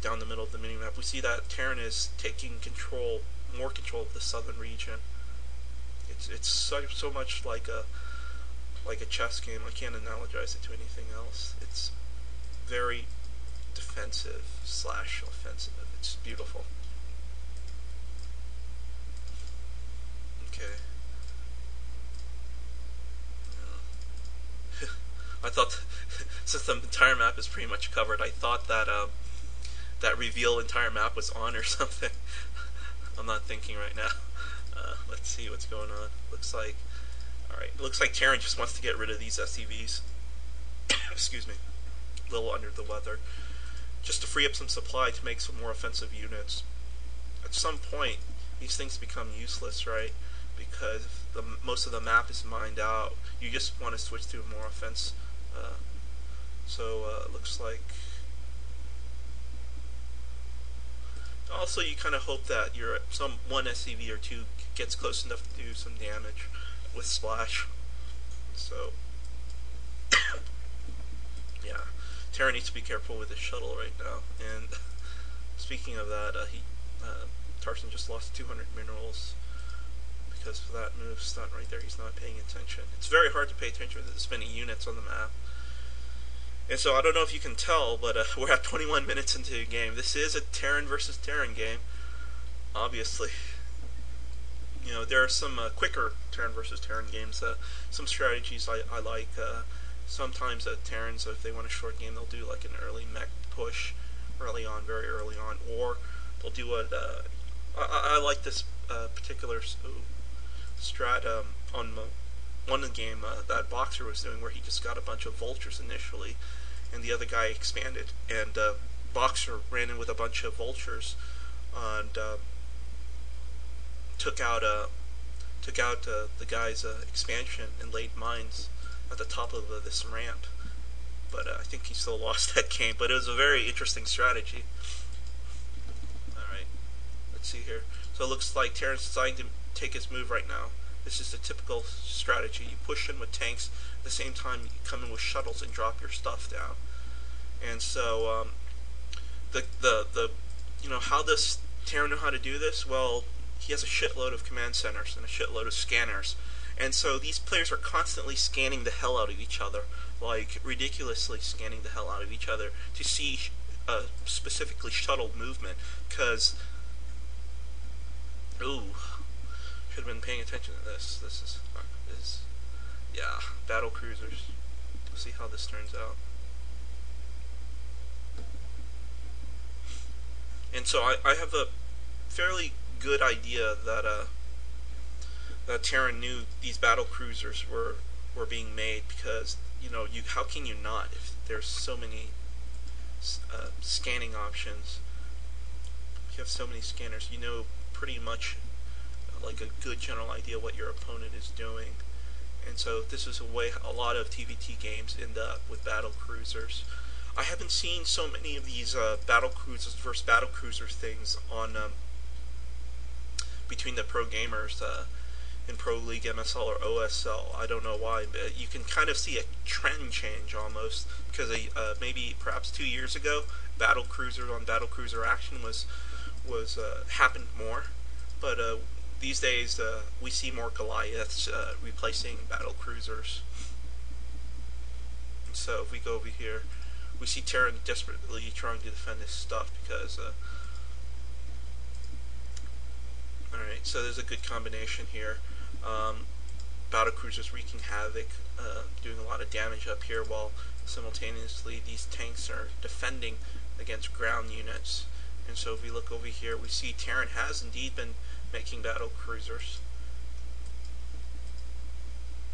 down the middle of the mini-map, we see that Terran is taking more control of the southern region. It's so much like a chess game. I can't analogize it to anything else. It's very defensive slash offensive. It's beautiful. Okay. I thought, since the entire map is pretty much covered, I thought that that reveal entire map was on or something. I'm not thinking right now. Let's see what's going on. Alright, looks like Terran just wants to get rid of these SCVs. Excuse me. A little under the weather. Just to free up some supply to make some more offensive units. At some point, these things become useless, right? Because most of the map is mined out. You just want to switch to more offense. Looks like... Also, you kind of hope that one SCV or two gets close enough to do some damage with Splash. So, yeah. Terra needs to be careful with his shuttle right now. And speaking of that, Tarson just lost 200 minerals because of that move stunt right there. He's not paying attention. It's very hard to pay attention to this many units on the map. And so I don't know if you can tell, but we're at 21 minutes into the game. This is a Terran versus Terran game, obviously. You know, there are some quicker Terran versus Terran games. Some strategies I like. Sometimes Terrans, if they want a short game, they'll do like an early mech push early on, very early on, or they'll do a... I like this particular strat on one of the game that Boxer was doing, where he just got a bunch of vultures initially, and the other guy expanded, and Boxer ran in with a bunch of vultures and took out the guy's expansion and laid mines at the top of this ramp. But I think he still lost that game. But it was a very interesting strategy. Alright, let's see here. So it looks like Terran's deciding to take his move right now. This is the typical strategy. You push in with tanks, at the same time you come in with shuttles and drop your stuff down. And so how does Terran know how to do this? Well, he has a shitload of command centers and a shitload of scanners. And so these players are constantly scanning the hell out of each other, like ridiculously scanning the hell out of each other to see specifically shuttle movement. Because, should have been paying attention to this. This is yeah, battle cruisers. We'll see how this turns out. And so I have a fairly good idea that that Terran knew these battle cruisers were being made, because how can you not, if there's so many scanning options? If you have so many scanners, you know pretty much like a good general idea what your opponent is doing. And so this is a way a lot of TVT games end up with battle cruisers. I haven't seen so many of these battle cruisers versus battle cruiser things on between the pro gamers in Pro League, MSL, or OSL. I don't know why, but you can kind of see a trend change almost, because maybe perhaps 2 years ago, battle cruiser on battle cruiser action was happened more, but these days we see more Goliaths replacing battle cruisers. So if we go over here, we see Terran desperately trying to defend his stuff because alright, so there's a good combination here. Battle cruisers wreaking havoc, doing a lot of damage up here, while simultaneously these tanks are defending against ground units. And so if we look over here, we see Terran has indeed been making battle cruisers.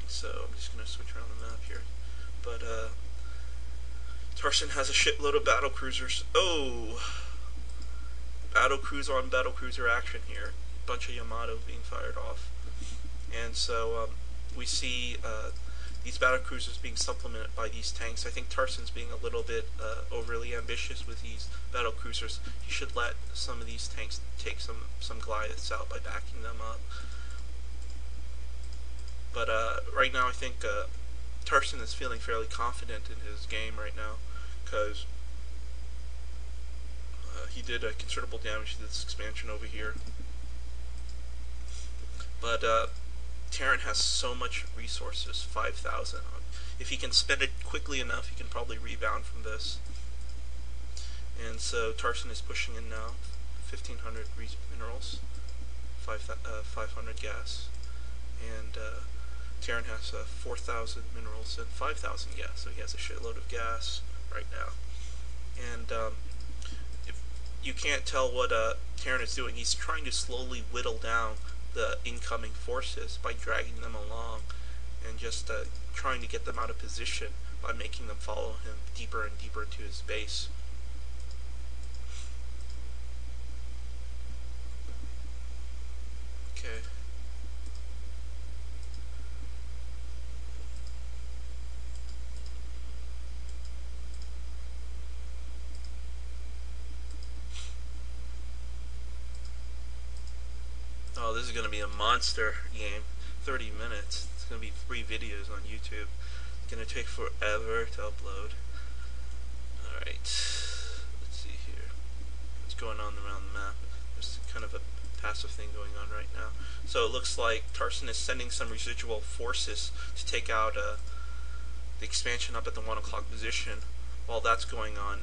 So I'm just going to switch around the map here. But Tarson has a shitload of battle cruisers. Battle cruiser on battle cruiser action here. Bunch of Yamato being fired off. And so we see these battle cruisers being supplemented by these tanks. I think Tarson's being a little bit overly ambitious with these battle cruisers. He should let some of these tanks take some Goliaths out by backing them up. But right now I think Tarson is feeling fairly confident in his game right now, because he did considerable damage to this expansion over here. But Terran has so much resources, 5,000. If he can spend it quickly enough, he can probably rebound from this. And so Tarson is pushing in now, 1,500 minerals, 500 gas, and Terran has 4,000 minerals and 5,000 gas, so he has a shitload of gas right now. And if you can't tell what Terran is doing, he's trying to slowly whittle down the incoming forces by dragging them along and just trying to get them out of position by making them follow him deeper and deeper into his base. Okay. Oh, this is going to be a monster game. 30 minutes. It's going to be 3 videos on YouTube. It's going to take forever to upload. Alright. Let's see here. What's going on around the map? There's kind of a passive thing going on right now. So it looks like Tarson is sending some residual forces to take out the expansion up at the 1 o'clock position. While that's going on,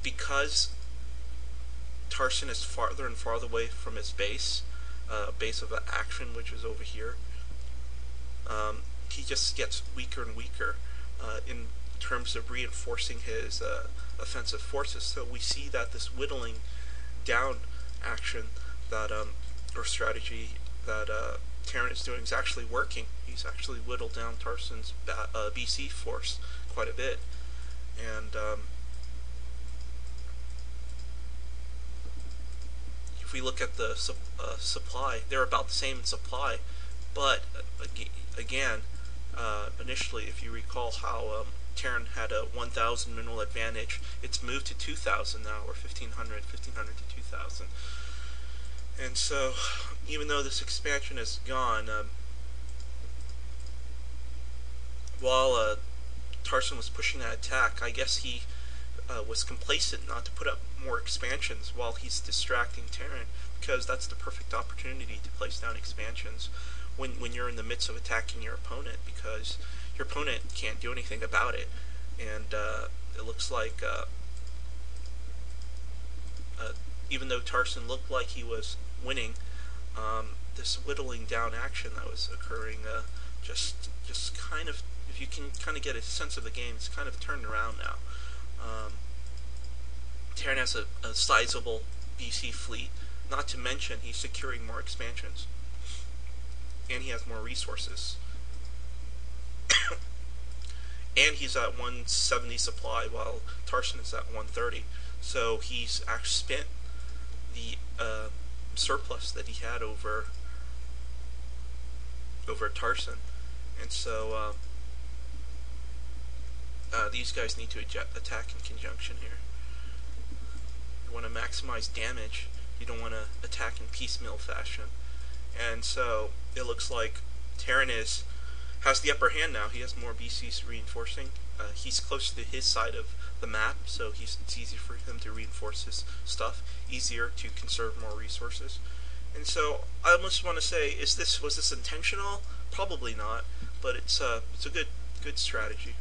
because Tarson is farther and farther away from his base of action, which is over here, he just gets weaker and weaker in terms of reinforcing his offensive forces. So we see that this whittling down action that or strategy that Terran is doing is actually working. He's actually whittled down Tarson's BC force quite a bit, and if we look at the supply, they're about the same in supply, but again, initially, if you recall how Terran had a 1,000 mineral advantage, it's moved to 2,000 now, or 1,500 to 2,000. And so, even though this expansion is gone, while Tarson was pushing that attack, I guess he was complacent not to put up more expansions while he's distracting Terran, because that's the perfect opportunity to place down expansions when you're in the midst of attacking your opponent, because your opponent can't do anything about it. And it looks like even though Tarson looked like he was winning, this whittling down action that was occurring just kind of, if you can kind of get a sense of the game, it's kind of turned around now. Terran has a sizable BC fleet, not to mention he's securing more expansions, and he has more resources. And he's at 170 supply while Tarson is at 130. So he's actually spent the surplus that he had over Tarson. And so these guys need to attack in conjunction here. You want to maximize damage. You don't want to attack in piecemeal fashion. And so it looks like Terran has the upper hand now. He has more BCs reinforcing. He's close to his side of the map, so it's easier for him to reinforce his stuff, easier to conserve more resources. And so I almost want to say, was this intentional? Probably not, but it's a good strategy.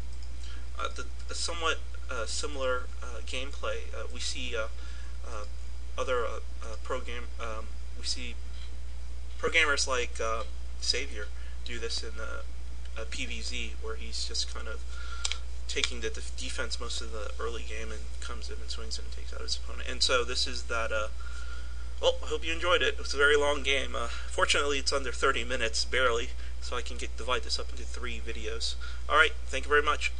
The somewhat similar gameplay we see other we see programmers like Savior do this in PVZ, where he's just kind of taking the defense most of the early game and comes in and swings in and takes out his opponent. And so this is that. Well, I hope you enjoyed it. It was a very long game. Fortunately, it's under 30 minutes, barely, so I can divide this up into 3 videos. Alright, thank you very much.